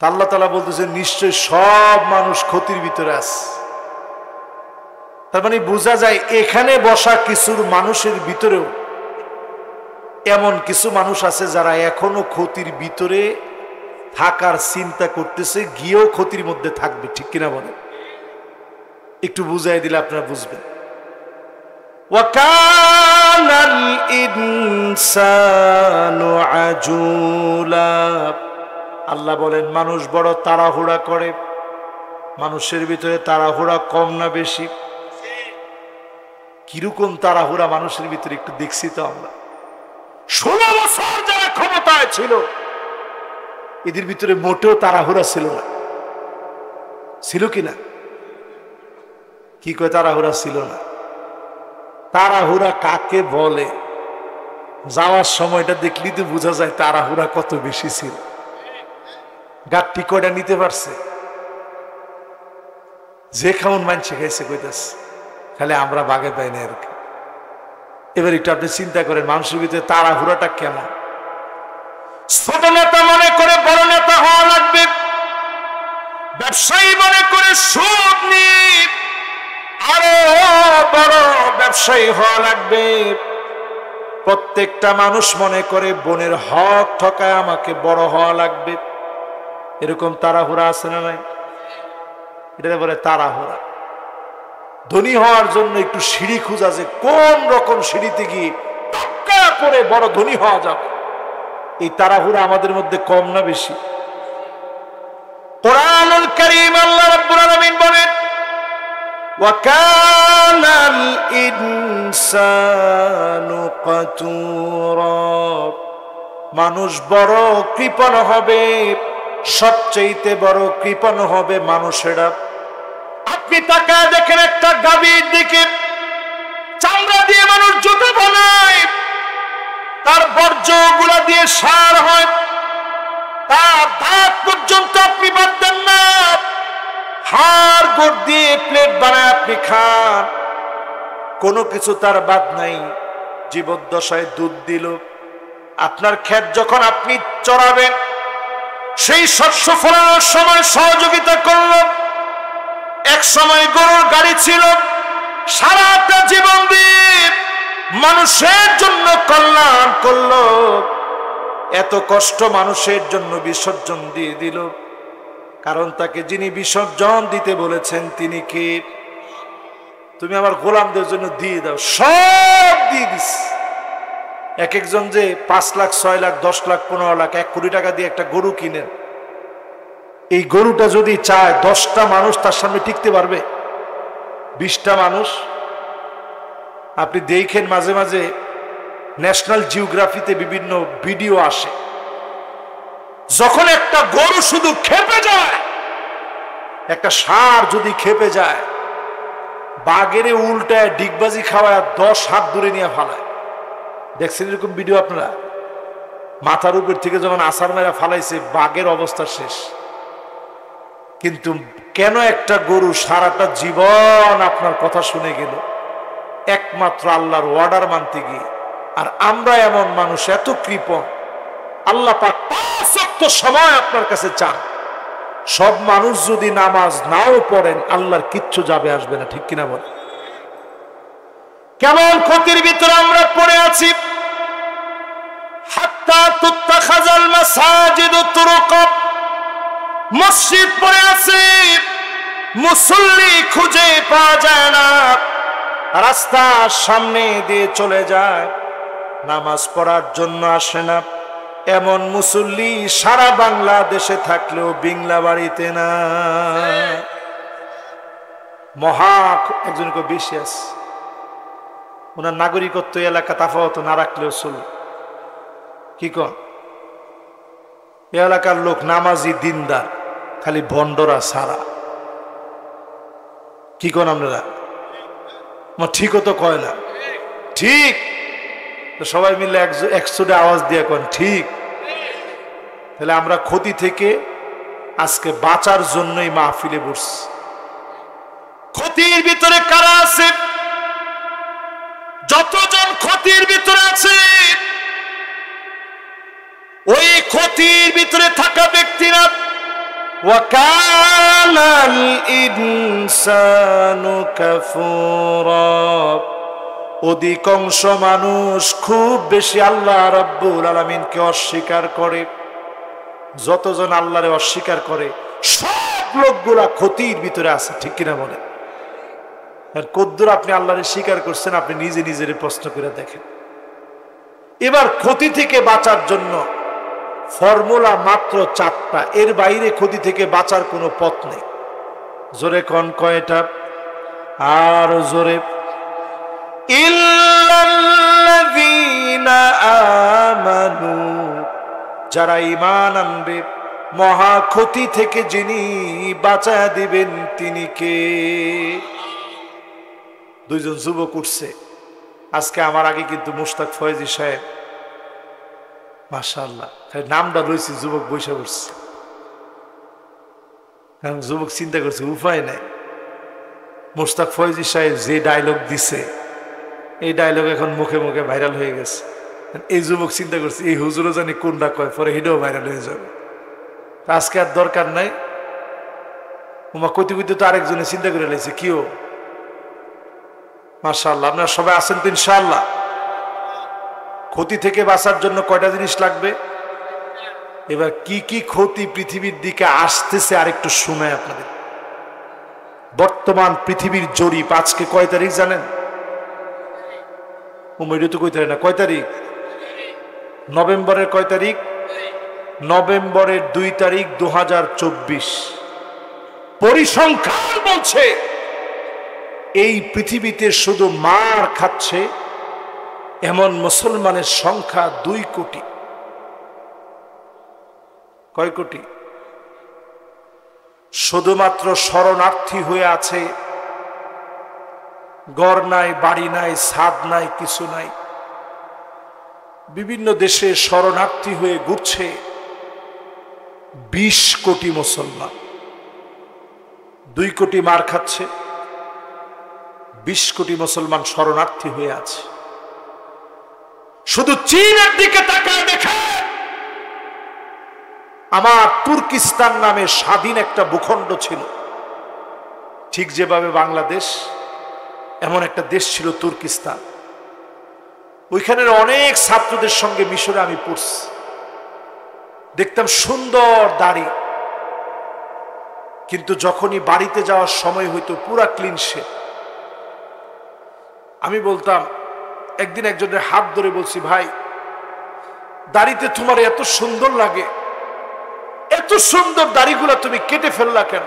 আল্লাহ তাআলা বলতেছেন নিশ্চয় সব মানুষ ক্ষতির ভিতরে আছে। তার মানে বোঝা যায় এখানে বসা কিছু মানুষের ভিতরেও এমন কিছু মানুষ আছে যারা এখনো ক্ষতির ভিতরে থাকার চিন্তা করতেছে, গিয়েও ক্ষতির মধ্যে থাকবে। ঠিক কিনা বলে? একটু বুঝাই দিলে আপনারা বুঝবেন। ওয়াকানাল ইনসানু আজুলা, আল্লাহ বলেন মানুষ বড় তাড়াহুড়া করে। মানুষের ভিতরে তাড়াহুড়া কম না বেশি? কিরকম তাড়াহুড়া মানুষের ভিতরে একটু দেখছি তো আমরা। 16 বছর যারা ক্ষমতায় ছিল এদের ভিতরে মোটেও তাড়াহুড়া ছিল না। ছিল কিনা? কি কয় তাড়াহুড়া ছিল না? তাড়াহুড়া কাকে বলে? যাওয়ার সময়টা দেখলি তো বোঝা যায় তাড়াহুড়া কত বেশি ছিল। গাড়ি কয়টা নিতে পারছে? যে খাউন মানছে খাইছে কইতাছে, খালি আমরা বাগে পাই না আর কি। এবার একটু আপনি চিন্তা করেন মানুষের ভিতরে তাড়াহুড়াটা কেমন। ছোট নেতা মনে করে বড় নেতা হওয়া লাগবে, ব্যবসায়ী মনে করে সুদ নিয়ে আরো বড় ব্যবসায়ী হওয়া লাগবে। প্রত্যেকটা মানুষ মনে করে বোনের হক ঠকায় আমাকে বড় হওয়া লাগবে। এরকম তাড়াহুড়া আছে না নাই? এটা বলে তাড়াহুড়া। ধনী হওয়ার জন্য একটু সিঁড়ি খুঁজা, যে কোন রকম সিঁড়িতে গিয়ে টাক্কা করে বড় ধনী হওয়া যাবে। এই তাড়াহুড়া আমাদের মধ্যে কম না বেশি? কোরআনুল কারীম আল্লাহ রাব্বুল আলামিন বলেন ওয়া কানাল ইনসানু কাতুরা, মানুষ বড় কৃপণ হবে। সবচেয়ে বড় কৃপণ হবে মানুষেরা। আপনি তাকায় দেখেন একটা গাভীর দিকে, চামড়া দিয়ে মানুষ জুতো বানায়, তার বর্জ্যগুলা দিয়ে সার হয়, তার দাঁত পর্যন্ত আপনি বাদ দেন না, হাড় গোড় দিয়ে প্লেট বানায় আপনি খান, কোনো কিছু তার বাদ নাই। জীবদ্দশায় দুধ দিল। আপনার ক্ষেত যখন আপনি চড়াবেন, সেই শস্য ফলানোর সময় সহযোগিতা করল। এক সময় গরুর গাড়ি ছিল, সারাটা জীবন দিয়ে মানুষের জন্য কল্যাণ করলো। এত কষ্ট মানুষের জন্য বিসর্জন দিয়ে দিল, কারণ তাকে যিনি বিসর্জন দিতে বলেছেন তিনি কে? তুমি আমার গোলামদের জন্য দিয়ে দাও, সব দিয়ে দিস। এক একজন যে 5 লাখ 6 লাখ 10 লাখ 15 লাখ 1 কোটি টাকা দিয়ে একটা গরু কিনেন, এই গরুটা যদি চায় 10টা মানুষ তার সামনে টিকতে পারবে? 20টা মানুষ? আপনি দেখেন মাঝে মাঝে ন্যাশনাল জিওগ্রাফিতে বিভিন্ন ভিডিও আসে, যখন একটা গরু শুধু খেপে যায়, একটা ষাঁড় যদি খেপে যায়, বাঘেরে উল্টায় ডিগবাজি খাওয়ায় 10 হাত দূরে নিয়ে ফালায়। দেখছেন এরকম ভিডিও আপনারা? মাথার উপর থেকে যখন আছাড় মেরা ফালাইছে, বাঘের অবস্থা শেষ। কিন্তু কেন একটা গরু সারাটা জীবন আপনার কথা শুনে গেল? একমাত্র আল্লাহর অর্ডার মানতে গিয়ে। আর আমরা এমন মানুষ, এত কৃপণ। আল্লাহ পাক 5 ওয়াক্ত সময় আপনার কাছে চান। সব মানুষ যদি নামাজ নাও পড়েন, আল্লাহর কিচ্ছু যাবে আসবে না। ঠিক কিনা বল? কেমন ক্ষতির ভিতরে আমরা পড়ে আছি। হাত্তা তুত্তাখাযাল মাসাজিদু তুরুকা, মসজিদ পড়ে আছে, মুসল্লি খুঁজে পাওয়া যায় না, রাস্তার সামনে দিয়ে চলে যায়, নামাজ পড়ার জন্য আসে না। এমন মুসল্লি সারা বাংলাদেশে থাকলেও বিংলা বাড়িতে না। মহা একজন বেশি আছে, ওনার নাগরিকত্ব এলাকা তাফাওয়াত না রাখলেও চল। কি কন? এ এলাকার লোক নামাজি দিনদার, খালি ভণ্ডরা সারা। কি কন আপনারা? ঠিকও তো কয় না। ঠিক সবাই মিলে একশোটে আওয়াজ দিয়ে কন ঠিক। তাহলে আমরা ক্ষতি থেকে আজকে বাঁচার জন্যই মাহফিলে বসছি। ক্ষতির ভিতরে কারা আছে? যতজন ক্ষতির ভিতরে আছে, ওই ক্ষতির ভিতরে থাকা ব্যক্তিরা ওয়া কানাল ইনসানু কাফুরা। অধিকাংশ মানুষ খুব বেশি আল্লাহ রাব্বুল আলামিনকে অস্বীকার করে। যতজন আল্লাহরে অস্বীকার করে সব লোকগুলা ক্ষতির ভিতরে আছে, ঠিক কিনা বলেন? আর কদ্দুর আপনি আল্লাহরে স্বীকার করছেন আপনি নিজে নিজের প্রশ্ন করে দেখেন। এবার ক্ষতি থেকে বাঁচার জন্য ফর্মুলা মাত্র 4টা, এর বাইরে ক্ষতি থেকে বাঁচার কোনো পথ নেই। জোরে কোন কয়টা? আর জোরে। ইল্লাল্লাযীনা আমানু, যারা ঈমান আনবে, মহা ক্ষতি থেকে যিনি বাঁচায়া দিবেন তিনি কে? দুইজন যুবক উঠছে আজকে আমার আগে, কিন্তু মুশতাক ফয়েজি সাহেব, মাশাআল্লাহ নামটা রয়েছে, যুবক বৈশা করছে। কারণ যুবক চিন্তা করছে উপায় নাই, মুশতাক ফয়েজি সাহেব যে ডায়লগ দিছে এই ডায়লগ এখন মুখে মুখে ভাইরাল হয়ে গেছে। এই যুবক চিন্তা করছে এই হুজুরও জানি কোনটা কয়, পরে হেঁটেও ভাইরাল হয়ে যাবে, আজকে আর দরকার নাই। উমা কইতে কইতে তো আরেকজনে চিন্তা করে লাইছে কিও। মাশাআল্লাহ, আপনারা সবাই আছেন তো ইনশাআল্লাহ? ক্ষতি থেকে বাঁচার জন্য কয়টা জিনিস লাগবে? এবার কি কি ক্ষতি পৃথিবীর দিকে আসতেছে আরেকটু শুনাই আপনাদের। বর্তমান পৃথিবীর জরিপ আজকে কয় তারিখ জানেন? উমা তো কইতে না, কয় তারিখ? নভেম্বরের কয় তারিখ? নভেম্বরের 2 তারিখ 2024। পরিসংখ্যান বলছে এই পৃথিবীতে শুধু মার খাচ্ছে এমন মুসলমানের সংখ্যা 2 কোটি। কয় কোটি? শুধুমাত্র শরণার্থী হয়ে আছে, ঘর নাই, বাড়ি নাই, ছাদ নাই, কিছু নাই, বিভিন্ন দেশে শরণার্থী হয়ে ঘুরছে 20 কোটি মুসলমান। 2 কোটি মার খাচ্ছে, 20 কোটি মুসলমান শরণার্থী হয়ে আছে। শুধু চীনের দিকে তাকায় দেখে, আমার তুর্কিস্তান নামে স্বাধীন একটা ভূখণ্ড ছিল, ঠিক যেভাবে বাংলাদেশ এমন একটা দেশ ছিল তুর্কিস্তান। ওইখানের অনেক ছাত্রদের সঙ্গে মিশরে আমি পড়ছি, দেখতাম সুন্দর দাড়ি, কিন্তু যখনই বাড়িতে যাওয়ার সময় হইতো পুরা ক্লিন শেভ। আমি বলতাম, একদিন একজনের হাত ধরে বলছি, ভাই দাড়িতে তোমার এত সুন্দর লাগে, এত সুন্দর দাড়িগুলা তুমি কেটে ফেললা কেন?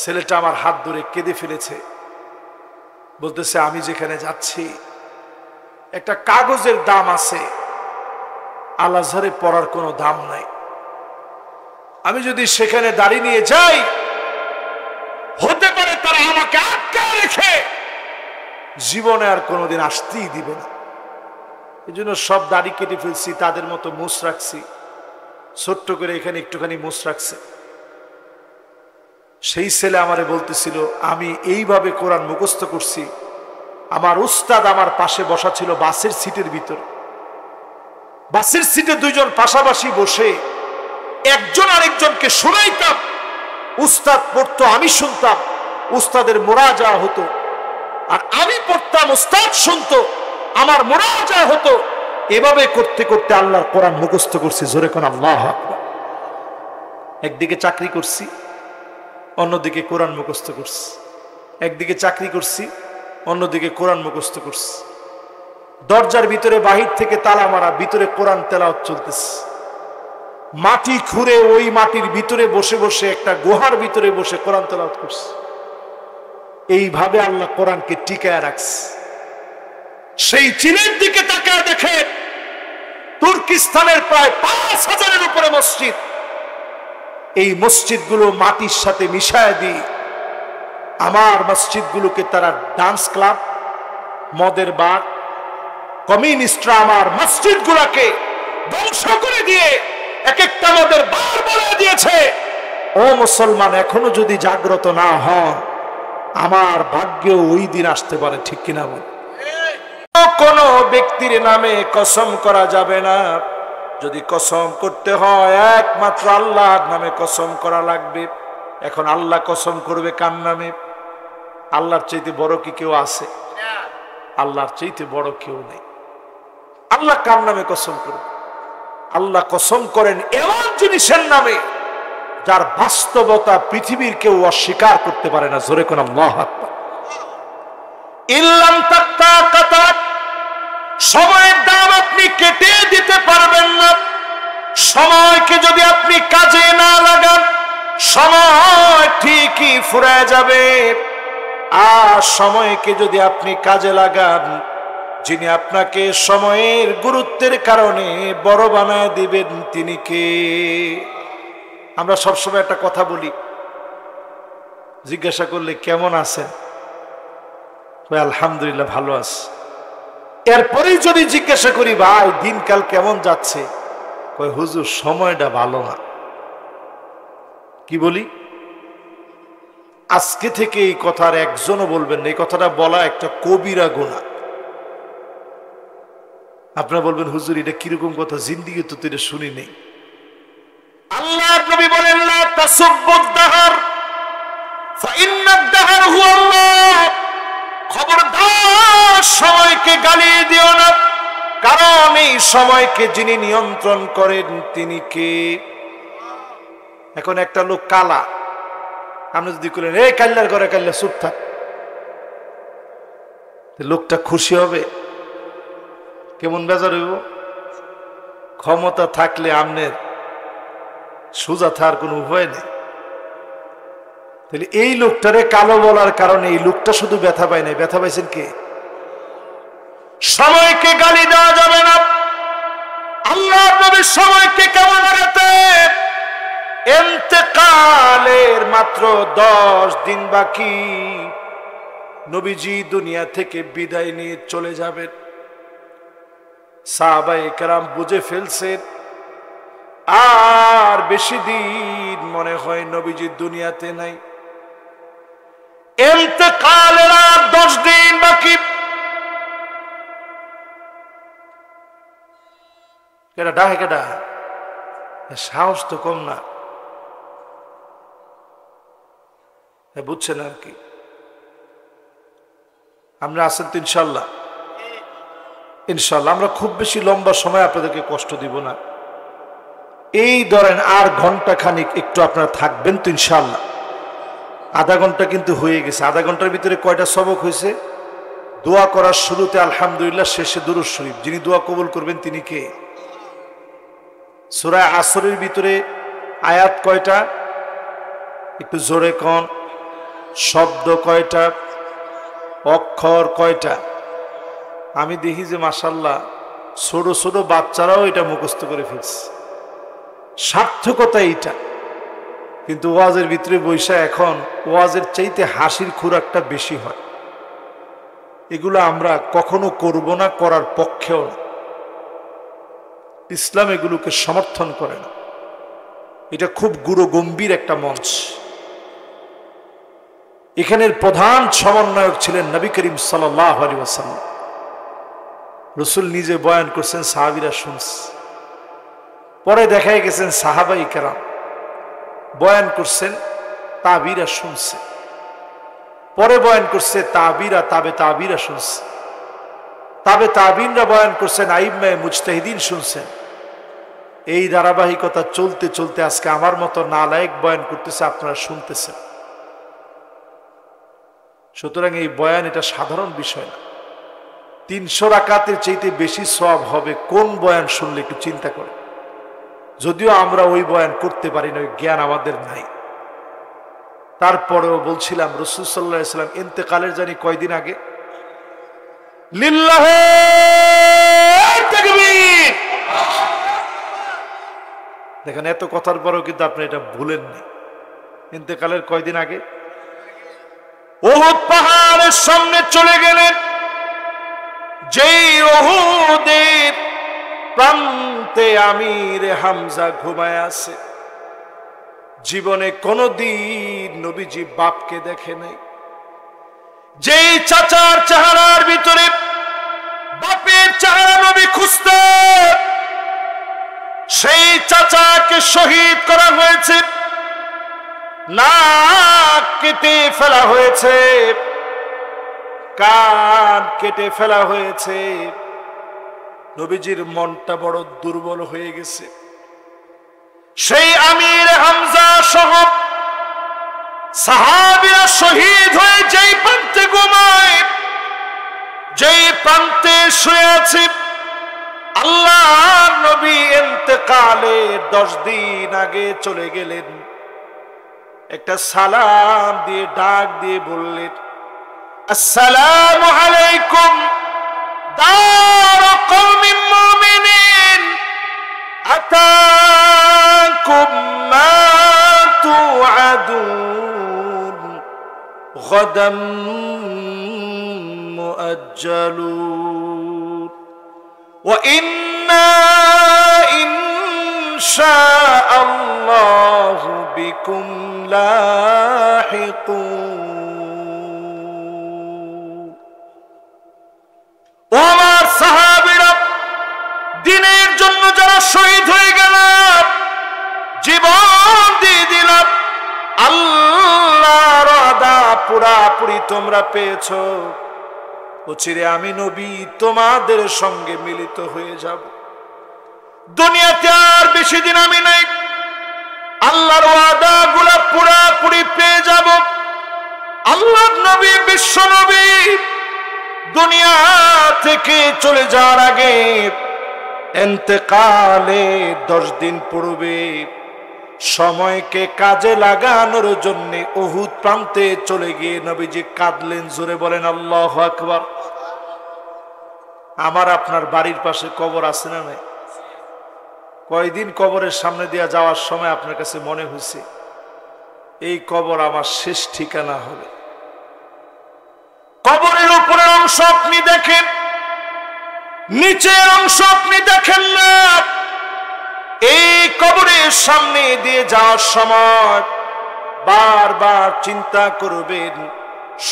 ছেলেটা আমার হাত ধরে কেঁদে ফেলেছে, বলতেছে আমি যেখানে যাচ্ছি একটা কাগজের দাম আছে, আল আজহারে পড়ার কোনো দাম নাই। আমি যদি সেখানে দাড়ি নিয়ে যাই, হতে পারে তারা আমাকে আটকায় রেখে জীবনে আর কোনোদিন আসতেই দিবে না। এই জন্য সব দাড়ি কেটে ফেলছি, তাদের মতো মুছ রাখছি, ছোট্ট করে এখানে একটুখানি মুছ রাখছে। সেই ছেলে আমারে বলতেছিল, আমি এইভাবে কোরআন মুখস্থ করছি, আমার উস্তাদ আমার পাশে বসা ছিল বাসের সিটের ভিতর, বাসের সিটে 2 জন পাশাপাশি বসে একজন আরেকজনকে শোনাইতাম, উস্তাদ পড়তো আমি শুনতাম, উস্তাদের মুরাজা হতো, আর আমি পড়তাম উস্তাদ শুনতো, আমার মুরাজা হতো। এভাবে করতে করতে আল্লাহর কোরআন মুখস্থ করছি। জোরে কোন আল্লাহু আকবার। একদিকে চাকরি করছি, অন্যদিকে কোরআন মুখস্থ করছি। একদিকে চাকরি করছি, অন্যদিকে কোরআন মুখস্থ করছি। দরজার ভিতরে বাহির থেকে তালা মারা, ভিতরে কোরআন তেলাওয়াত চলতেছে। মাটি খুঁড়ে ওই মাটির ভিতরে বসে বসে একটা গুহার ভিতরে বসে কোরআন তেলাওয়াত করছে। এইভাবে আল্লাহ কোরআনকে টিকায় রাখছে। সেই চীনের দিকে তাকায় দেখেন, তুর্কিস্তানের প্রায় 5000-এর উপরে মসজিদ। এই মসজিদগুলো মাটির সাথে মিশায় দিয়ে আমার মসজিদগুলোকে তারা ডান্স ক্লাব, মদের বার, কমিউনিস্টরা আমার মসজিদগুলোকে ধ্বংস করে দিয়ে এক একটা মদের বার বানিয়ে দিয়েছে। ও মুসলমান, এখনো যদি জাগ্রত না হন, আমার ভাগ্যেও ওই দিন আসতে পারে, ঠিক কিনা বল? কোন ব্যক্তির নামে কসম করা যাবে না, যদি কসম করতে হয় একমাত্র আল্লাহর নামে কসম করা লাগবে। এখন আল্লাহ কসম করবে কার নামে? আল্লাহর চাইতে বড় কি কেউ আছে? আল্লাহর চাইতে বড় কেউ নেই। আল্লাহ কার নামে কসম করবে? আল্লাহ কসম করেন এমন জিনিসের নামে যার বাস্তবতা পৃথিবীর কেউ অস্বীকার করতে পারে না। জোরে কোন আল্লাহু আকবার। ইল্লাম তাক্তাকাতা, সময়ের দাম আপনি কেটে দিতে পারবেন না। সময়কে যদি আপনি কাজে না লাগান, সময় ঠিকই ফুরায় যাবে। আর সময়কে যদি আপনি কাজে লাগান, যিনি আপনাকে সময়ের গুরুত্বের কারণে বড় বানায় দিবেন তিনি কে? আমরা সবসময় একটা কথা বলি, জিজ্ঞাসা করলে কেমন আছেন? আলহামদুলিল্লাহ ভালো আছি। এরপরেই যদি জিজ্ঞাসা করি ভাই দিনকাল কেমন যাচ্ছে, কয় হুজুর সময়টা ভালো না। কি বলি? আজকে থেকে এই কথার একজনও বলবেন না। এই কথাটা বলা একটা কবিরা গুনাহ। আপনারা বলবেন হুজুর এটা কিরকম কথা, জিন্দিগি তো এটা শুনি নেই। আল্লাহর নবী বলেন লা তাসুব্বুদ দাহর ফাইন্নাদ দাহর হুয়া আল্লাহ। খবরদার সময়কে গালি দিও না, কারণ এই সময়কে যিনি নিয়ন্ত্রণ করেন তিনি কে? এখন একটা লোক কালা, আপনি যদি বলেন এই কাল্লার ঘরে কাল্লা চুপ থাক, লোকটা খুশি হবে? কেমন বেজার হইব? ক্ষমতা থাকলে আমনের সোজা থাকার কোনো উপায় নেই। তাহলে এই লোকটারে কালো বলার কারণে এই লোকটা শুধু ব্যথা পায় নাই, ব্যথা পাইছেন কে? সময়কে গালি দেওয়া যাবে না। আল্লাহর নবী সময়কে কেমন হারাতেন? ইন্তেকালের মাত্র 10 দিন বাকি, নবীজি দুনিয়া থেকে বিদায় নিয়ে চলে যাবেন। সাহাবায়ে কেরাম বুঝে ফেলছেন আর বেশি দিন মনে হয় নবীজি দুনিয়াতে নাই। ইন্তেকালের আর 10 দিন বাকি। কেডা ডাহে? কেডা? সাহস তো কম না, বুঝছেন আর কি? আমরা আছেন তো ইনশাল্লাহ? ইনশাল্লাহ। আমরা খুব বেশি লম্বা সময় আপনাদেরকে কষ্ট দিব না। এই ধরেন আর ঘন্টা খানিক একটু আপনারা থাকবেন তো ইনশাল্লাহ। আধা ঘন্টা কিন্তু হয়ে গেছে। আধা ঘন্টার ভিতরে কয়টা সবক হয়েছে? দোয়া করার শুরুতে আলহামদুলিল্লাহ, শেষে দুরূদ শরীফ। যিনি দোয়া কবুল করবেন তিনি কে? সূরা আসরের ভিতরে আয়াত কয়টা? একটু জোরে কোন। শব্দ কয়টা? অক্ষর কয়টা? আমি দেখি যে মাশাআল্লাহ ছোট ছোট বাচ্চারাও এটা মুখস্থ করে ফেলছে। সার্থকতা এইটা। কিন্তু ওয়াজের ভিতরে বৈশা এখন ওয়াজের চাইতে হাসির খোরাকটা বেশি হয়। এগুলো আমরা কখনো করব না, করার পক্ষেও না। ইসলাম এগুলোকে সমর্থন করে না। এটা খুব গুরুগম্ভীর একটা মঞ্চ। এখানের প্রধান সমন্বয়ক ছিলেন নবী করিম সাল্লাল্লাহু আলাইহি ওয়াসাল্লাম। রাসূল নিজে বয়ান করছেন, সাহাবীরা শুনছে। পরে দেখাই গেছেন সাহাবায়ে কেরাম বয়ান করছেন, তাবিরা শুনছে। পরে বয়ান করছে তাবিরা, তাবিরা শুনছে। তাবিনরা বয়ান করছেন, আইম্মায়ে মুজতাহিদিন শুনছেন। এই ধারাবাহিকতা চলতে চলতে আজকে আমার মতো নালায়েক বয়ান করতেছে, আপনারা শুনতেছেন। সুতরাং এই বয়ান এটা সাধারণ বিষয় না। 300 রাকাতের চাইতে বেশি সওয়াব হবে কোন বয়ান শুনলে একটু চিন্তা করে। যদিও আমরা ওই বয়ান করতে পারি না, ওই জ্ঞান আমাদের নাই। তারপরেও বলছিলাম রাসূল সাল্লাল্লাহু আলাইহি ওয়াসাল্লাম ইন্তেকালের জানি কয়দিন আগে। লিল্লাহি তাকবীর। দেখেন এত কথার পরেও কিন্তু আপনি এটা ভুলেননি। ইন্তেকালের কয়দিন আগে উহুদ পাহাড়ের সামনে চলে গেলেন। যেই উহুদের প্রান্তে আমির হামজা ঘুমায় আছে। জীবনে কোনদিন নবীজি বাপকে দেখে নাই। যেই চাচার চেহারার ভিতরে বাপের চেহারা নবী খুঁজতেন, সেই চাচাকে শহীদ করা হয়েছে, নাক কেটে ফেলা হয়েছে, কান কেটে ফেলা হয়েছে। নবীজির মনটা বড় দুর্বল হয়ে গেছে। সেই আমির হামজা সহ সাহাবীরা শহীদ হয়ে যেই প্রান্তে ঘুমায়, যেই প্রান্তে শুয়ে আছে, আল্লাহর নবী ইন্তেকালের 10 দিন আগে চলে গেলেন। একটা সালাম দিয়ে ডাক দিয়ে বললেন, আসসালামু আলাইকুম দার কওমিন মুমিনিন আতাকুম মা তুআদুন গাদাম মুআজ্জালুন ওয়া ইন্না ইনশাআল্লাহু বিকুম লাহিকুন। ও আমার সাহাবীরা, দ্বীনের জন্য যারা শহীদ হয়ে গেল, জীবন দিয়ে দিলাম, আল্লাহর ওয়াদা পুরাপুরি তোমরা পেয়েছো। অচিরে আমি নবী তোমাদের সঙ্গে মিলিত হয়ে যাব। দুনিয়াতে আর বেশি দিন আমি নাই, আল্লাহর ওয়াদা গুলা পুরাপুরি পেয়ে যাব। আল্লাহর নবী, বিশ্ব নবী দুনিয়া থেকে চলে যাওয়ার আগে ইন্তেকালে 10 দিন পূর্বে সময়কে কাজে লাগানোর জন্য উহুদ প্রান্তে চলে গিয়ে নবীজি কাঁদলেন। জোরে বলেন আল্লাহু আকবার। আমার আপনার বাড়ির পাশে কবর আছে না নাই? কয়দিন কবরের সামনে দিয়ে যাওয়ার সময় আপনার কাছে মনে হয়েছে এই কবর আমার শেষ ঠিকানা হবে? কবরের উপরের অংশ আপনি দেখেন, নিচের অংশ আপনি দেখেন না। এই কবরের সামনে দিয়ে যাওয়ার সময় বারবার চিন্তা করবেন,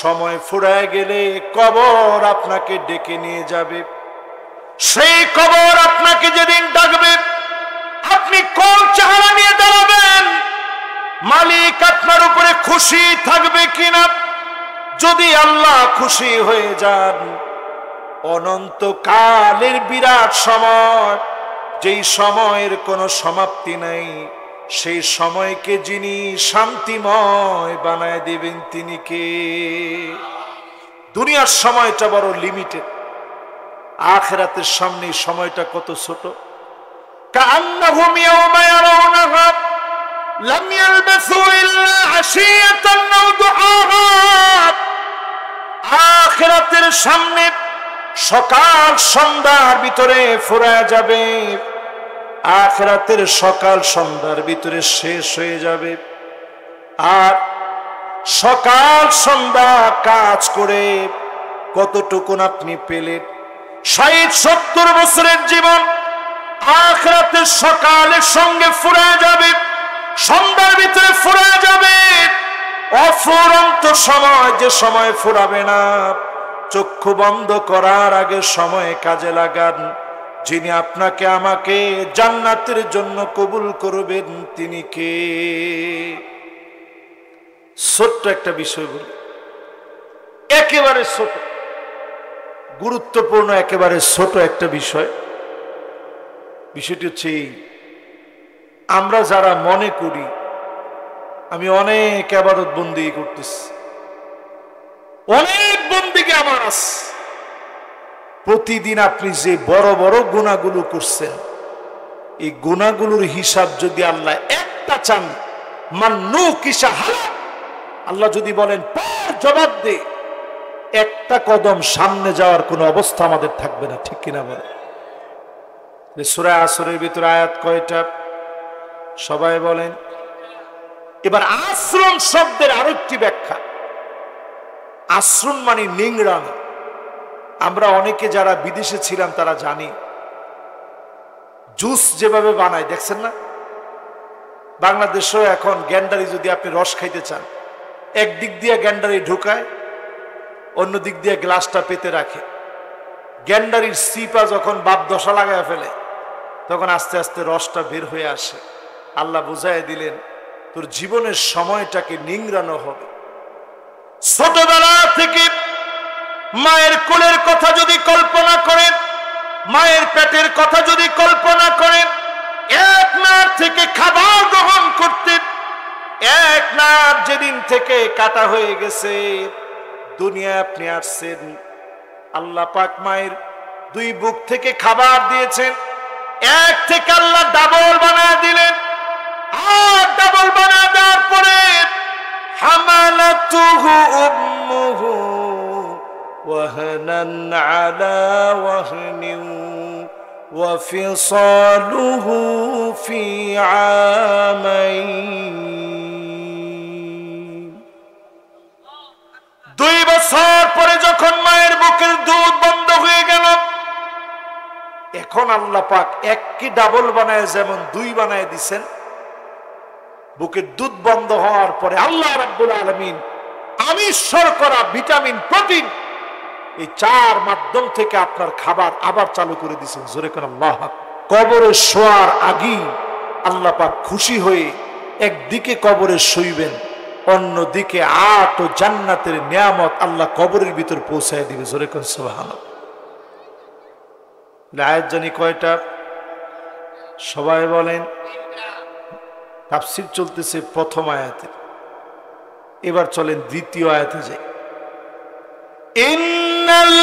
সময় ফুরায় গেলে কবর আপনাকে ডেকে নিয়ে যাবে। সেই কবর আপনাকে যেদিন ডাকবে, আপনি কোন চেহারা নিয়ে দাঁড়াবেন? মালিক আপনার উপরে খুশি থাকবে কিনা? যদি আল্লাহ খুশি হয়ে যান, অনন্তকালের বিরাট সময়, যেই সময়ের কোনো সমাপ্তি নাই, সেই সময়কে যিনি শান্তিময় বানায় দিবেন তিনি কে? দুনিয়ার সময়টা বড় লিমিটেড, আখিরাতের সামনে সময়টা কত ছোট। কাআন্নাহুম ইয়াওমা ইয়ারাউনাহা লাম ইয়ালবাসু ইল্লা আশিয়াতান আও দুহাহা। আখিরাতের সামনে সকাল সন্ধ্যার ভিতরে ফুরায় যাবে, আখিরাতের সকাল সন্ধ্যার ভিতরে শেষ হয়ে যাবে। আর সকাল সন্ধ্যা কাজ করে কতটুকুন আপনি পেলেন? 60-70 বছরের জীবন আখিরাতের সকালের সঙ্গে ফুরায় যাবে, সন্ধ্যার ভিতরে ফুরায় যাবে। অফুরন্ত সময়, যে সময় ফুরাবে না। চক্ষু বন্ধ করার আগে সময় কাজে লাগান। যিনি আপনাকে আমাকে জান্নাতের জন্য কবুল করবেন তিনি কে? ছোট্ট একটা বিষয় বলি, একেবারে ছোট, গুরুত্বপূর্ণ, একেবারে ছোট একটা বিষয়। বিষয়টি হচ্ছে আমরা যারা মনে করি আমি অনেক ইবাদত বন্দেগী করতেছি, অনেক বন্দেগী আমার আছে, প্রতিদিন আপনি যে বড় বড় গুনাহগুলো করছেন, এই গুনাহগুলোর হিসাব যদি আল্লাহ একটা চান, মান্নু কিসা হালাক, আল্লাহ যদি বলেন পার জবাব দে, একটা কদম সামনে যাওয়ার কোনো অবস্থা আমাদের থাকবে না। ঠিক কিনা বলে? সূরা আসরের ভিতরে আয়াত কয়টা সবাই বলেন? এবার আশ্রম শব্দের আরেকটি ব্যাখ্যা। আশ্রম মানে নিংড়ানো। আমরা অনেকে যারা বিদেশে ছিলাম তারা জানি, জুস যেভাবে বানায় দেখছেন না? বাংলাদেশেও এখন গ্যান্ডারি যদি আপনি রস খাইতে চান, একদিক দিয়ে গ্যান্ডারি ঢুকায়, অন্য দিক দিয়ে গ্লাসটা পেতে রাখে। গ্যান্ডারির সিপা যখন বাপ দশা লাগায় ফেলে, তখন আস্তে আস্তে রসটা বের হয়ে আসে। আল্লাহ বুঝাই দিলেন তোর জীবনের সময়টাকে নিংড়ানো হবে। ছোটবেলা থেকে মায়ের কোলের কথা যদি কল্পনা করেন, মায়ের পেটের কথা যদি কল্পনা করেন, এক নার থেকে খাবার গ্রহণ করতেন, এক নার যেদিন থেকে কাটা হয়ে গেছে, দুনিয়ায় আপনি আসছেন, আল্লাহ পাক মায়ের দুই বুক থেকে খাবার দিয়েছেন, এক থেকে আল্লাহ ডাবল বানায় দিলেন। আর ডাবল বানায় দেওয়ার পরে হামালাতুহু উম্মুহু ওয়াহনান আলা ওয়াহনিন ওয়া ফিসালুহু ফি আমাইন। 2 বছর পরে যখন মায়ের বুকের দুধ বন্ধ হয়ে গেল, এখন আল্লাহ পাক একটি ডাবল বানায় যেমন 2 বানায় দিছেন। বুকের দুধ বন্ধ হওয়ার পরে আল্লাহ রাব্বুল আলামিন আমিষ, শর্করা, ভিটামিন, প্রোটিন এই 4 মাধ্যম থেকে আপনার খাবার আবার চালু করে দিয়েছেন। জোরে করে আল্লাহ। কবরে শোয়ার আগেই আল্লাহ পাক খুশি হয়ে একদিকে কবরে শুইবেন, অন্যদিকে 8 জান্নাতের নিয়ামত আল্লাহ কবরের ভিতর পৌঁছায় দিবে। জোরে করে সুবহানাল্লাহ। আয়াত জানি কয়টা? সবাই বলেন। তাফসীর চলতেছে প্রথম আয়াতে, এবার চলেন দ্বিতীয় আয়াতে যাই। ইন্নাল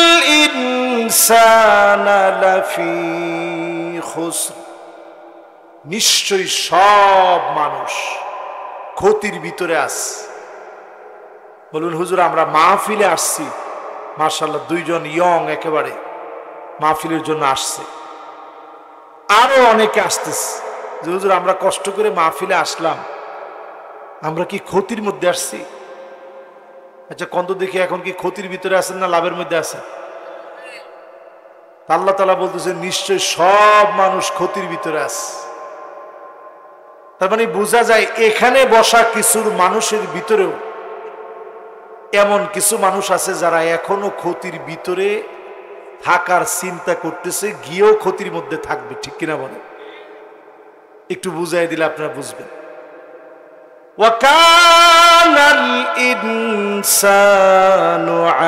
ইনসানা লাফি খুসর, নিশ্চয়ই সব মানুষ ক্ষতির ভিতরে আছে। বলুন হুজুর আমরা মাহফিলে আসছি, মাশাআল্লাহ 2 জন ইয়ং একেবারে মাহফিলের জন্য আসছে, আরো অনেকে আসতেছে। যে হুজুর আমরা কষ্ট করে মাহফিলে আসলাম, আমরা কি ক্ষতির মধ্যে আসছি? আচ্ছা কত দেখি এখন কি ক্ষতির ভিতরে আছেন না লাভের মধ্যে আছেন? আল্লাহ তাআলা বলতেছে নিশ্চয় সব মানুষ ক্ষতির ভিতরে আছে। তার মানে বোঝা যায় এখানে বসা কিছু মানুষের ভিতরেও এমন কিছু মানুষ আছে যারা এখনো ক্ষতির ভিতরে থাকার চিন্তা করতেছে, গিয়েও ক্ষতির মধ্যে থাকবে। ঠিক কিনা বলে? একটু বুঝাই দিলে আপনারা বুঝবেন। ওয়াকানাল ইনসানু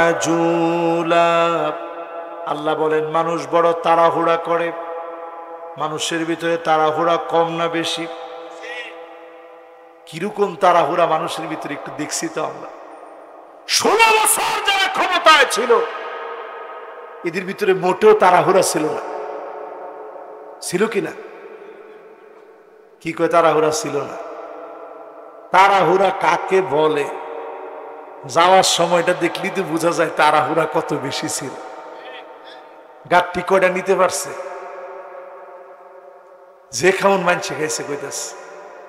আজুলা, আল্লাহ বলেন মানুষ বড় তাড়াহুড়া করে। মানুষের ভিতরে তাড়াহুড়া কম না বেশি? কিরকম তাড়াহুড়া মানুষের ভিতরে একটু দেখছি তো আমরা। 16 বছর যারা ক্ষমতায় ছিল এদের ভিতরে মোটেও তাড়াহুড়া ছিল না। ছিল কিনা? কি কয় তাড়াহুড়া ছিল না? তাড়াহুড়া কাকে বলে? যাওয়ার সময়টা দেখলি তো বোঝা যায় তাড়াহুড়া কত বেশি ছিল। গাঠটি কয়টা নিতে পারছে? যে কেমন মানছে খাইছে কইতাছে,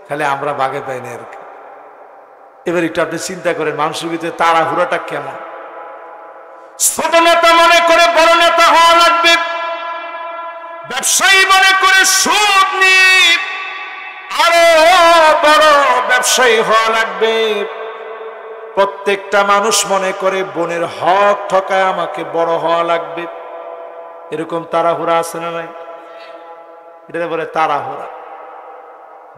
খালি আমরা বাগে পাই না আর কি। এবার একটু আপনি চিন্তা করেন মানুষের ভিতরে তাড়াহুড়াটা কেমন? ছোট নেতা মনে করে বড় নেতা হওয়া লাগবে, ব্যবসায়ী মনে করে সুদ নিয়ে আরো বড় ব্যবসায়ী হওয়া লাগবে, প্রত্যেকটা মানুষ মনে করে বোনের হক ঠকায় আমাকে বড় হওয়া লাগবে। এরকম তাড়াহুড়া আছে না নাই? এটা বলে তাড়াহুড়া।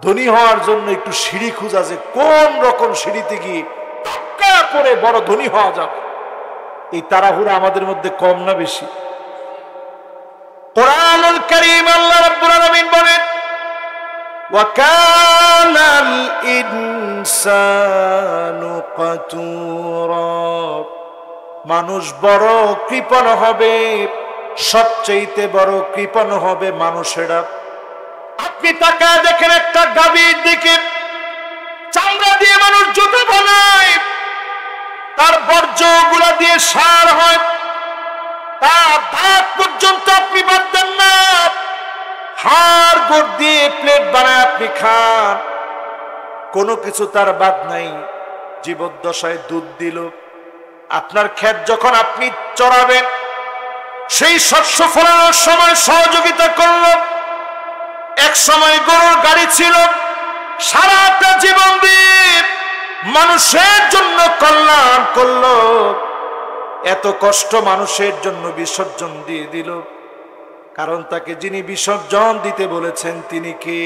ধনী হওয়ার জন্য একটু সিঁড়ি খুঁজা, যে কোন রকম সিঁড়িতে গিয়ে টাকা করে বড় ধনী হওয়া যাবে। এই তাড়াহুড়া আমাদের মধ্যে কম না বেশি? কোরআনুল কারীম আল্লাহ রাব্বুল আলামিন বলেন ওয়াকানাল ইনসানু কাতুরা, মানুষ বড় কৃপণ হবে, সবচেয়ে বড় কৃপণ হবে মানুষেরা। আপনি তাকায় দেখেন একটা গাভীর দিকে, চামড়া দিয়ে মানুষ জুতো বানায়, তার বর্জ্যগুলা দিয়ে সার হয়, তার দাঁত পর্যন্ত আপনি বাদ দেন না, হাড় গোড় দিয়ে প্লেট বানায় আপনি খান, কোনো কিছু তার বাদ নাই। জীবদ্দশায় দুধ দিল, আপনার ক্ষেত যখন আপনি চড়াবেন সেই শস্য ফলানোর সময় সহযোগিতা করল। এক সময় গরুর গাড়ি ছিল, সারাটা জীবন দিয়ে মানুষের জন্য কল্যাণ করলো, এত কষ্ট মানুষের জন্য বিসর্জন দিয়ে দিল। কারণ তাকে যিনি বিসর্জন দিতে বলেছেন তিনি কে?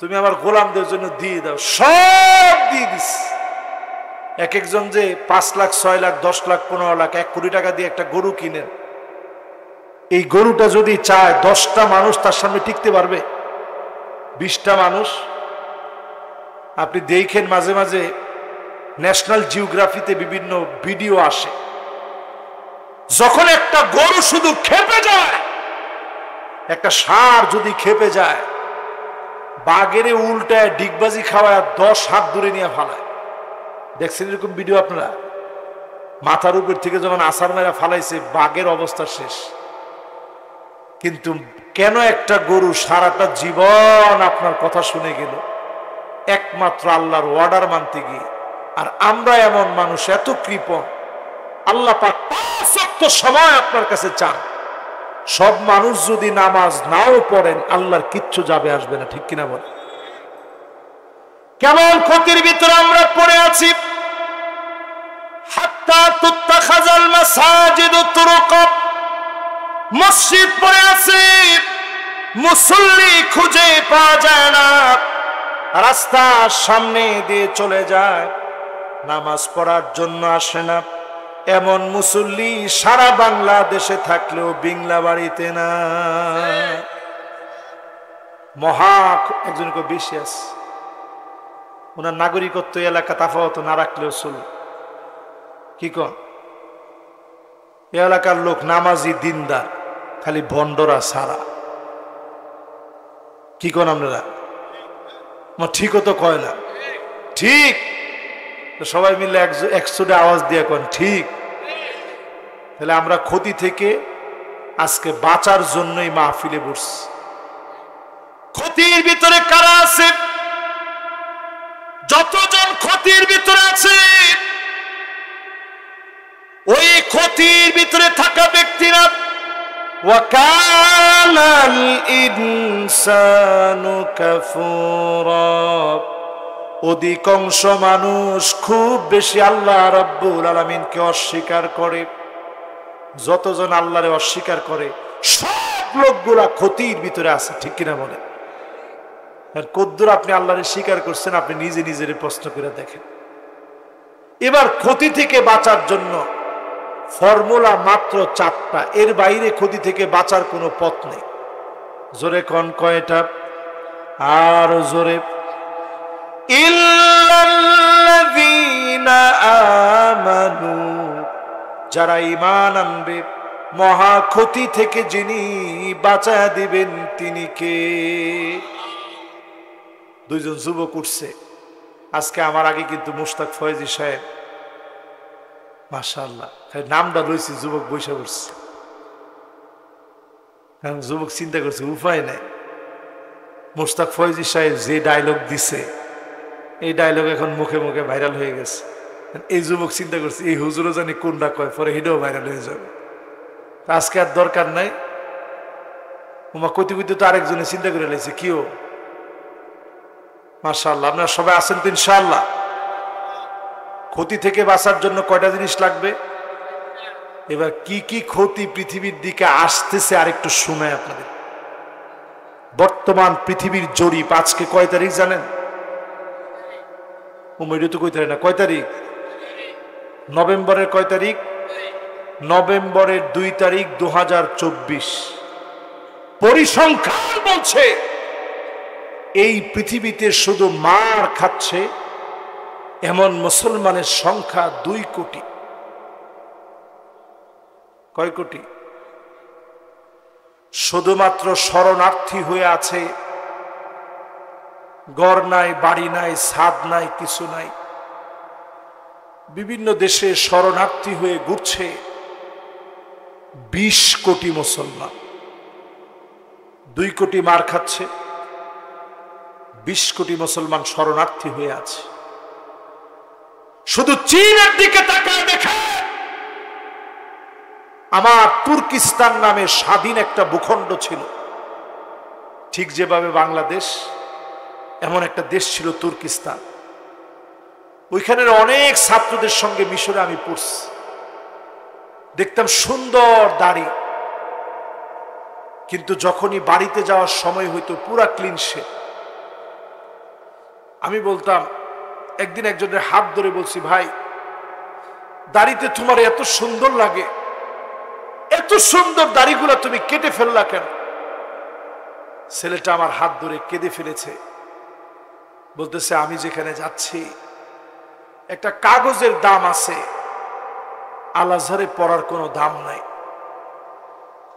তুমি আমার গোলামদের জন্য দিয়ে দাও, সব দিয়ে দিস। এক একজন যে 5 লাখ 6 লাখ 10 লাখ 15 লাখ 1 কোটি টাকা দিয়ে একটা গরু কিনেন, এই গরুটা যদি চায় 10টা মানুষ তার সামনে টিকতে পারবে? 20টা মানুষ? আপনি দেখেন মাঝে মাঝে ন্যাশনাল জিওগ্রাফিতে বিভিন্ন ভিডিও আসে, যখন একটা গরু শুধু খেপে যায়, একটা ষাঁড় যদি খেপে যায়, বাঘেরে উল্টায় ডিগবাজি খাওয়ায় 10 হাত দূরে নিয়ে ফালায়। দেখছেন এরকম ভিডিও আপনারা? মাথার উপর থেকে যখন আছাড় মেরা ফালাইছে, বাঘের অবস্থা শেষ। কিন্তু কেন একটা গরু সারাটা জীবন আপনার কথা শুনে গেল? একমাত্র আল্লাহর অর্ডার মানতে গিয়ে। আর আমরা এমন মানুষ, এত কৃপণ, আল্লাহ পাক 5 ওয়াক্ত সময় আপনার কাছে চান। সব মানুষ যদি নামাজ নাও পড়েন, আল্লাহর কিচ্ছু যাবে আসবে না, ঠিক কিনা বলেন? কেমন ক্ষতির ভিতরে আমরা পড়ে আছি। হাত্তা তুত্তাখাযাল মাসাজিদু তুরুকা, মসজিদ পড়ে আছে, মুসল্লি খুঁজে পাওয়া যায় না, রাস্তার সামনে দিয়ে চলে যায়, নামাজ পড়ার জন্য আসে না। এমন মুসল্লি সারা বাংলাদেশে থাকলেও বিংলা বাড়িতে না। মহা একজন বেশি আছে, ওনার নাগরিকত্ব এলাকা তাফাওয়াত না রাখলেও চলবে। কি কন? এ এলাকার লোক নামাজি দিনদার, খালি ভণ্ডরা সারা। কি কন আপনারা? ঠিকও তো কয় না, ঠিক। সবাই মিলে একশোটা আওয়াজ দিয়ে কন ঠিক। তাহলে আমরা ক্ষতি থেকে আজকে বাঁচার জন্যই মাহফিলে বসছি। ক্ষতির ভিতরে কারা আছে? যতজন ক্ষতির ভিতরে আছে, ওই ক্ষতির ভিতরে থাকা ব্যক্তিরা ওয়াকানাল ইনসানু কাফুরা, অধিকাংশ মানুষ খুব বেশি আল্লাহ রাব্বুল আলামিনকে অস্বীকার করে। যতজন আল্লাহরে অস্বীকার করে, সব লোকগুলা ক্ষতির ভিতরে আছে, ঠিক কিনা বলেন? আর কদ্দুর আপনি আল্লাহরে স্বীকার করছেন, আপনি নিজে নিজের প্রশ্ন করে দেখেন। এবার ক্ষতি থেকে বাঁচার জন্য ফর্মুলা মাত্র 4টা, এর বাইরে ক্ষতি থেকে বাঁচার কোনো পথ নেই। জোরে কোন কয়টা? আর জোরে। ইল্লাল্লাযীনা আমানু, যারা ঈমান আনবে, মহা ক্ষতি থেকে যিনি বাঁচায় দিবেন তিনি কে? 2 জন যুবক উঠছে আজকে আমার আগে, কিন্তু মুশতাক ফয়েজি সাহেব, মাশাআল্লাহ, নামটা রয়েছে, যুবক বৈশা করছে। কারণ যুবক চিন্তা করছে উপায় নাই, মুশতাক ফয়েজি সাহেব যে ডায়লগ দিছে, এই ডায়লগ এখন মুখে মুখে ভাইরাল হয়ে গেছে। এই যুবক চিন্তা করছে এই হুজুরও জানি কোনটা কয়, পরে এটাও ভাইরাল হয়ে যাবে, আজকে আর দরকার নাই। ওমা কইতে কইতে তো আরেকজনে চিন্তা করে লাইছে, কিও মাশাআল্লাহ। আপনারা সবাই আছেন তো ইনশাআল্লাহ? ক্ষতি থেকে বাঁচার জন্য কয়টা জিনিস লাগবে? এবার কি কি ক্ষতি পৃথিবীর দিকে আসতেছে আরেকটু শোনায় আপনাদের। বর্তমান পৃথিবীর জরিপ আজকে কয় তারিখ জানেন? ওমইটা তো কইতে না, কয় তারিখ? নভেম্বরের কয় তারিখ? নভেম্বরের 2 তারিখ 2024। পরিসংখ্যান বলছে এই পৃথিবীতে শুধু মার খাচ্ছে এমন মুসলমানের সংখ্যা 2 কোটি। কয় কোটি? শুধুমাত্র শরণার্থী হয়ে আছে, ঘর নাই, বাড়ি নাই, ছাদ নাই, কিছু নাই, বিভিন্ন দেশে শরণার্থী হয়ে ঘুরছে 20 কোটি মুসলমান। 2 কোটি মার খাচ্ছে, 20 কোটি মুসলমান শরণার্থী হয়ে আছে। শুধু চীনের দিকে তাকায় দেখে, আমার তুর্কিস্তান নামে স্বাধীন একটা ভূখণ্ড ছিল, ঠিক যেভাবে বাংলাদেশ, এমন একটা দেশ ছিল তুর্কিস্তান। ওইখানের অনেক ছাত্রদের সঙ্গে মিশরে আমি পড়ছি, দেখতাম সুন্দর দাড়ি, কিন্তু যখনই বাড়িতে যাওয়ার সময় হইতো পুরা ক্লিন শেভ। আমি বলতাম, একদিন একজনের হাত ধরে বলছি, ভাই দাড়িতে তোমার এত সুন্দর লাগে, এত সুন্দর দাড়িগুলা তুমি কেটে ফেললা কেন? ছেলেটা আমার হাত ধরে কেঁদে ফেলেছে, বলতেছে আমি যেখানে যাচ্ছি একটা কাগজের দাম আছে, আল আজহারে পড়ার কোনো দাম নাই।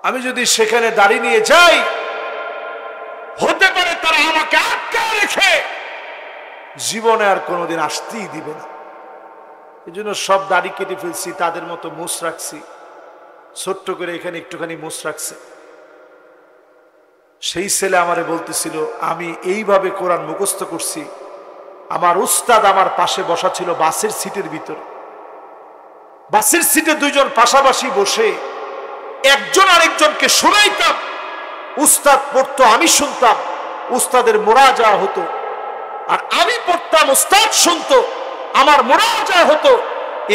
আমি যদি সেখানে দাড়ি নিয়ে যাই, হতে পারে তারা আমাকে আটকা রেখে জীবনে আর কোনোদিন আসতেই দিবে না। এই জন্য সব দাড়ি কেটে ফেলছি, তাদের মতো মুছ রাখছি, ছোট্ট করে এখানে একটুখানি মুছ রাখছে। সেই ছেলে আমারে বলতেছিল, আমি এইভাবে কোরআন মুখস্থ করছি, আমার উস্তাদ আমার পাশে বসা ছিল বাসের সিটের ভিতরে। বাসের সিটে দুইজন পাশাপাশি বসে একজন আরেকজনকে শোনাইতাম, উস্তাদ পড়তো আমি শুনতাম, উস্তাদের মুরাজা হতো, আর আমি পড়তাম উস্তাদ শুনতো, আমার মুরাজা হতো।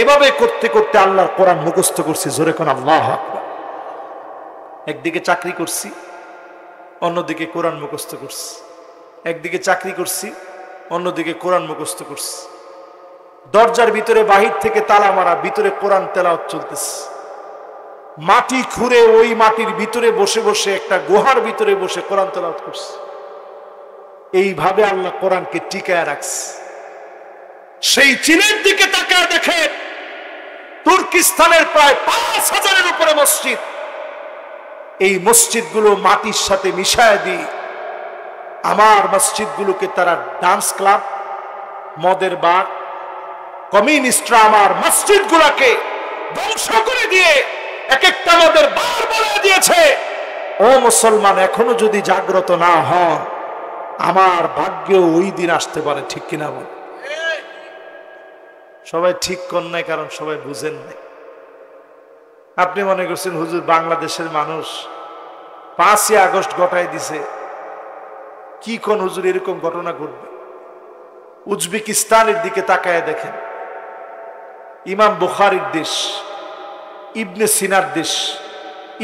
এভাবে করতে করতে আল্লাহর কোরআন মুখস্থ করছি। জোরে কোন আল্লাহু আকবার। একদিকে চাকরি করছি, অন্যদিকে কোরআন মুখস্থ করছি। একদিকে চাকরি করছি, অন্যদিকে কোরআন মুখস্থ করছি। দরজার ভিতরে বাহির থেকে তালা মারা, ভিতরে কোরআন তেলাওয়াত চলতেছে। মাটি খুঁড়ে ওই মাটির ভিতরে বসে বসে একটা গুহার ভিতরে বসে কোরআন তেলাওয়াত করছে। এইভাবে আল্লাহ কোরআনকে টিকায় রাখছে। সেই চীনের দিকে তাকায় দেখে তুর্কিস্তানের প্রায় ৫,০০০-এর উপরে মসজিদ। এই মসজিদগুলো মাটির সাথে মিশায় দিয়ে আমার মসজিদগুলোকে তারা ডান্স ক্লাব, মদের বার, কমিউনিস্টরা আমার মসজিদগুলোকে ধ্বংস করে দিয়ে এক একটা মদের বার বানিয়ে দিয়েছে। ও মুসলমান, এখনো যদি জাগ্রত না হন, আমার ভাগ্যেও ওই দিন আসতে পারে। ঠিক কিনা বল? সবাই ঠিক কর নাই, কারণ সবাই বুঝেন নাই। আপনি মনে করছেন হুজুর বাংলাদেশের মানুষ ৫ই আগস্ট ঘটায় দিছে, কি কোন হুজুর এরকম ঘটনা ঘটবে? উজবেকিস্তানের দিকে তাকায় দেখেন, ইমাম বুখারীর দেশ, ইবনে সিনার দেশ,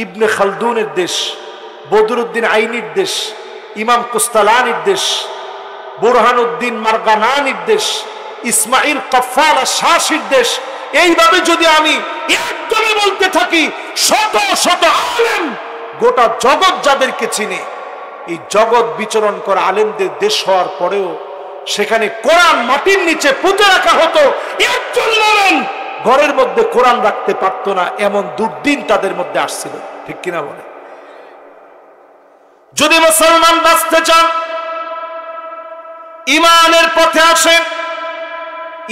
ইবনে খালদুনের দেশ, বদরুদ্দিন আইনির দেশ, ইমাম কুস্তালানির দেশ, বুরহানুদ্দিন মারগানানির দেশ, ইসমাইল কফফাল শাসির দেশ। এইভাবে যদি আমি একদমই বলতে থাকি, শত শত আলেম, গোটা জগৎ যাদেরকে চিনে, এই জগৎ বিচরণ করা আলেমদের দেশ হওয়ার পরেও সেখানে কোরআন মাটির নিচে পুঁতে রাখা হতো। একজন আলেম ঘরের মধ্যে কোরআন রাখতে পারতো না, এমন দুর্দিন তাদের মধ্যে আসছিল। ঠিক কিনা বলে? যদি মুসলমান বাঁচতে চান, ইমানের পথে আসেন।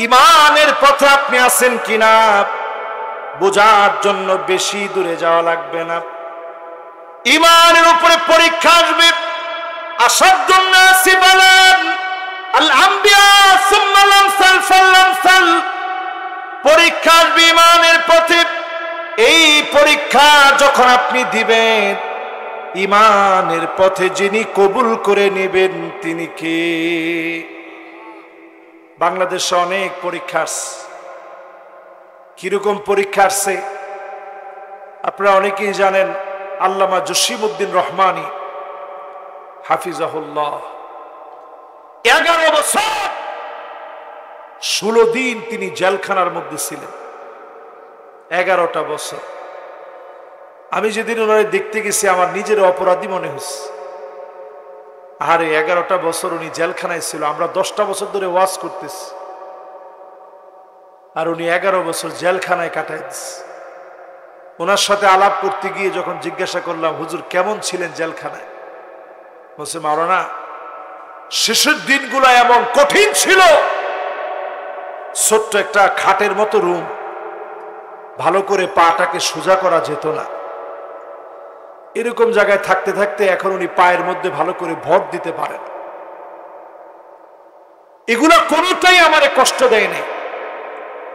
ইমানের পথে আপনি আছেন কিনা বোঝার জন্য বেশি দূরে যাওয়া লাগবে না। ইমানের উপরে পরীক্ষা আসবে। আসাদুন নাসি বালান আল আম্বিয়া সুম্মা লামসাল ফালামসাল। পরীক্ষা আসবে ইমানের পথে। এই পরীক্ষা যখন আপনি দিবেন, ইমানের পথে যিনি কবুল করে নেবেন তিনি কে? বাংলাদেশে অনেক পরীক্ষা আসছে। কিরকম পরীক্ষা আসছে আপনারা অনেকেই জানেন। আল্লামা জসিমউদ্দিন রহমানী হাফিজাহুল্লাহ 11 বছর 16 দিন তিনি জেলখানার মধ্যে ছিলেন। 11টা বছর। আমি যেদিন ওনারে দেখতে গেছি, আমার নিজের অপরাধী মনে হচ্ছে। আরে 11টা বছর উনি জেলখানায় ছিল, আমরা 10টা বছর ধরে ওয়াজ করতেছি, আর উনি 11 বছর জেলখানায় কাটাই দিচ্ছে। ওনার সাথে আলাপ করতে গিয়ে যখন জিজ্ঞাসা করলাম, হুজুর কেমন ছিলেন জেলখানায়? বলছে, মাওলানা শেষের দিনগুলো এমন কঠিন ছিল। ছোট্ট একটা খাটের মতো রুম, ভালো করে পাটাকে সোজা করা যেত না। এরকম জায়গায় থাকতে থাকতে এখন উনি পায়ের মধ্যে ভালো করে ভর দিতে পারেন। এগুলা কোনোটাই আমারে কষ্ট দেয় নাই।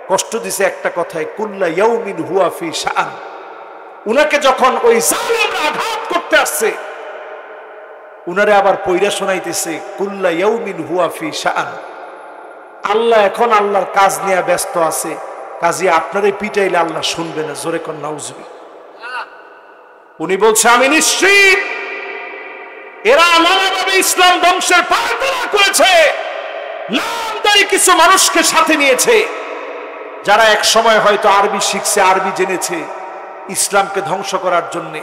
কষ্ট দিছে একটা কথায়, কুল্লা ইয়াউমিন হুয়া ফি শাআন। উনাকে যখন ওই জালেমরা আঘাত করতে আসছে, উনারে আবার পয়রা শোনাইতেছে, কুল্লা ইয়াউমিন হুয়া ফি শাআন। আল্লাহ এখন আল্লাহর কাজ নিয়ে ব্যস্ত আছে, কাজে আপনারে পিটাইলে আল্লাহ শুনবে না। জোরে কোন নাউজুবিল্লাহ। উনি বলছে, আমি নিশ্চিত এরা নানাভাবে ইসলাম ধ্বংসের পায়তারা করেছে, নামদারি কিছু মানুষকে সাথে নিয়েছে যারা এক সময় হয়তো আরবি শিখছে, আরবি জেনেছে ইসলামকে ধ্বংস করার জন্য।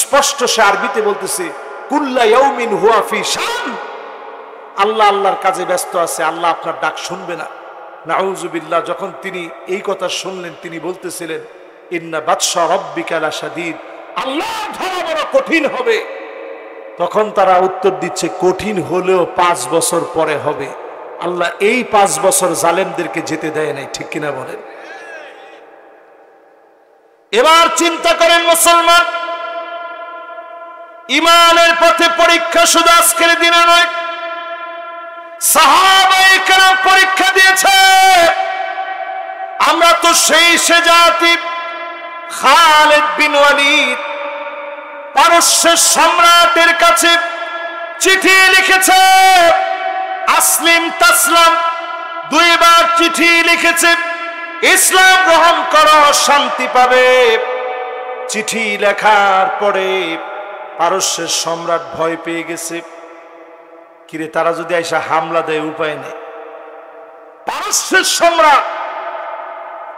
স্পষ্ট সে আরবিতে বলতেছে কুল্লা ইয়াউমিন হুয়া ফি শান, আল্লাহ আল্লাহর কাজে ব্যস্ত আছে, আল্লাহ আপনার ডাক শুনবে না। নাউযুবিল্লাহ। যখন তিনি এই কথা শুনলেন তিনি বলতেছিলেন ইন্না বাতশা রাব্বিকা লাশাদীদ, আল্লাহ ধরা বড় কঠিন হবে। তখন তারা উত্তর দিচ্ছে কঠিন হলেও 5 বছর পরে হবে। আল্লাহ এই 5 বছর জালেমদেরকে যেতে দেয় নাই, ঠিক কিনা বলেন? এবার চিন্তা করেন মুসলমান, ইমানের পথে পরীক্ষা শুধু আজকের দিনে নয়, সাহাবায়ে কেরাম পরীক্ষা দিয়েছে। আমরা তো সেই সে জাতি। খালিদ বিন ওয়ালিদ পারস্যের সম্রাটের কাছে চিঠি লিখেছে, আসলিম তাসলাম 2 বার চিঠি লিখেছে, ইসলাম গ্রহণ করো শান্তি পাবে। চিঠি লেখার পরে পারস্যের সম্রাট ভয় পেয়ে গেছে, কিরে তারা যদি এসে হামলা দেয় উপায় নেই। পারস্যের সম্রাট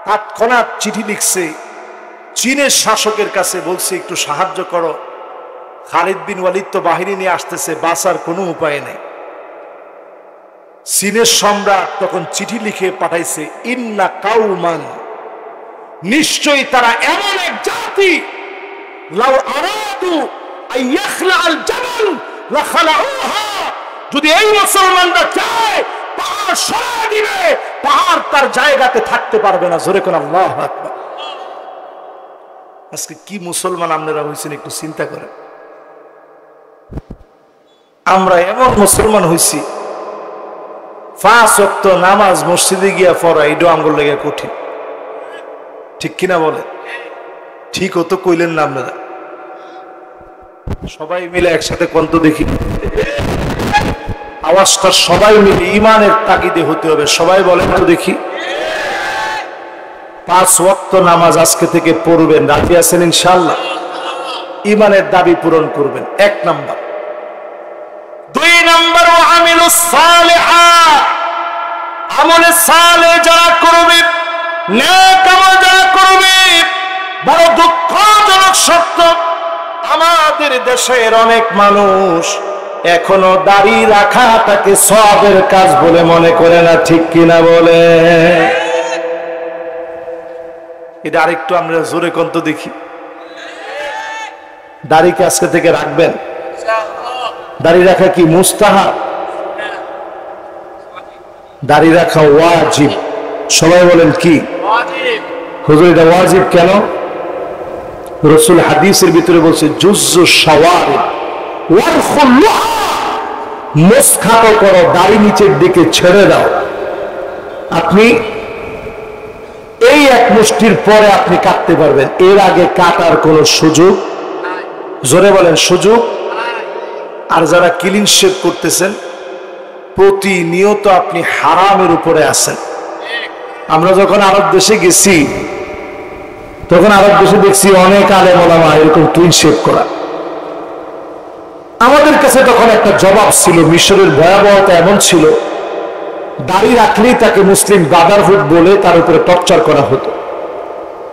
তৎক্ষণাৎ চিঠি লিখছে চীনের শাসকের কাছে, বলছে একটু সাহায্য করো, খালিদ বিন ওয়ালিদ তো বাহিনী নিয়ে আসতেছে, বাঁচার কোনো উপায় নেই। চীনের সম্রাট তখন চিঠি লিখে পাঠাইছে ইন্না কাউমান, নিশ্চয়ই তারা এমন এক জাতি, লাউ আরাদু আইয়াখলা আল জাবাল লাখালাউহা, যদি এই মুসলমানরা চায় পাহাড় সরিয়ে দিবে, পাহাড় তার জায়গাতে থাকতে পারবে না। জোরে কোন আল্লাহু আকবার। আজকে কি মুসলমান আপনারা হয়েছেন একটু চিন্তা করেন। আমরা এমন মুসলমান হয়েছি 5 ওয়াক্ত নামাজ মসজিদে গিয়া পড়া এটাও আমগোর লেগে কঠিন, ঠিক কিনা বলে? ঠিক হতো কইলেন না আপনারা? সবাই মিলে একসাথে কন্ত দেখি, আওয়াজটা সবাই মিলে ইমানের তাগিদে হতে হবে। সবাই বলেন তো দেখি। 5 ওয়াক্ত নামাজ আজকে থেকে পড়বেন, রাজি আছেন ইনশাআল্লাহ? ইমানের দাবি পূরণ করবেন, 1 নাম্বার। 2 নাম্বার ওয়া আমিলুস সালিহাত, আমলে সালেহ যারা করবে, নেক আমল যারা করবে। বড় দুঃখজনক সত্য, আমাদের দেশের অনেক মানুষ এখনো দাড়ি রাখাটাকে সওয়াবের কাজ বলে মনে করে না, ঠিক কিনা বলে? এটা আরেকটু আমরা জোরে কন্ত দেখি। দাড়িকে আজকে থেকে রাখবেন? দাড়ি রাখা কি মুস্তাহাব? দাড়ি রাখা ওয়াজিব। সবাই বলেন কি হুজুর এটা ওয়াজিব কেন? রাসূল হাদিসের ভিতরে বলছে জুজ্জু শাওয়ারিব ওয়ারখুল্লাহ, মুসখাটো করো, দাড়ি নিচের দিকে ছেড়ে দাও। আপনি এই 1 মুষ্টির পরে আপনি কাটতে পারবেন, এর আগে কাটার কোনো সুযোগ, জোরে বলেন সুযোগ। আর যারা ক্লিন শেভ করতেছেন প্রতিনিয়ত আপনি হারামের উপরে আছেন। আমরা যখন আরব দেশে গেছি তখন আরব দেশে দেখছি অনেক আলেম ওলামা এরকম ক্লিন শেভ করা। আমাদের কাছে তখন একটা জবাব ছিল, মিশরের ভয়াবহতা এমন ছিল, দাড়ি রাখলেই তাকে মুসলিম ব্রাদারহুড বলে তার উপরে টর্চার করা হতো।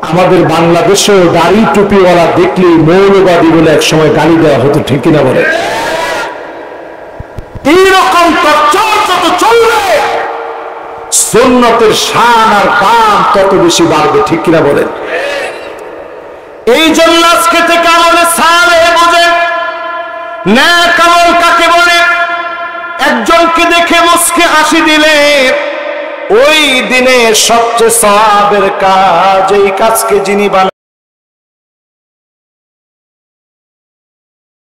আমাদের বাংলাদেশেও দাড়ি টুপিওয়ালা দেখলেই মৌলবাদী বলে একসময় গালি দেওয়া হতো, ঠিক কিনা বলে? এইরকম টর্চার যত চলবে সুন্নতের শান আর দাম তত বেশি বাড়বে, ঠিক কিনা বলেন? এই জন্য আজকে থেকে আমলে সালেহ বোঝেন, নেক আমল কাকে বলে। একজনকে দেখে মুস্কে হাসি দিলে ওই দিনে সবচেয়ে সওয়াবের কাজ, এই কাজকে যিনি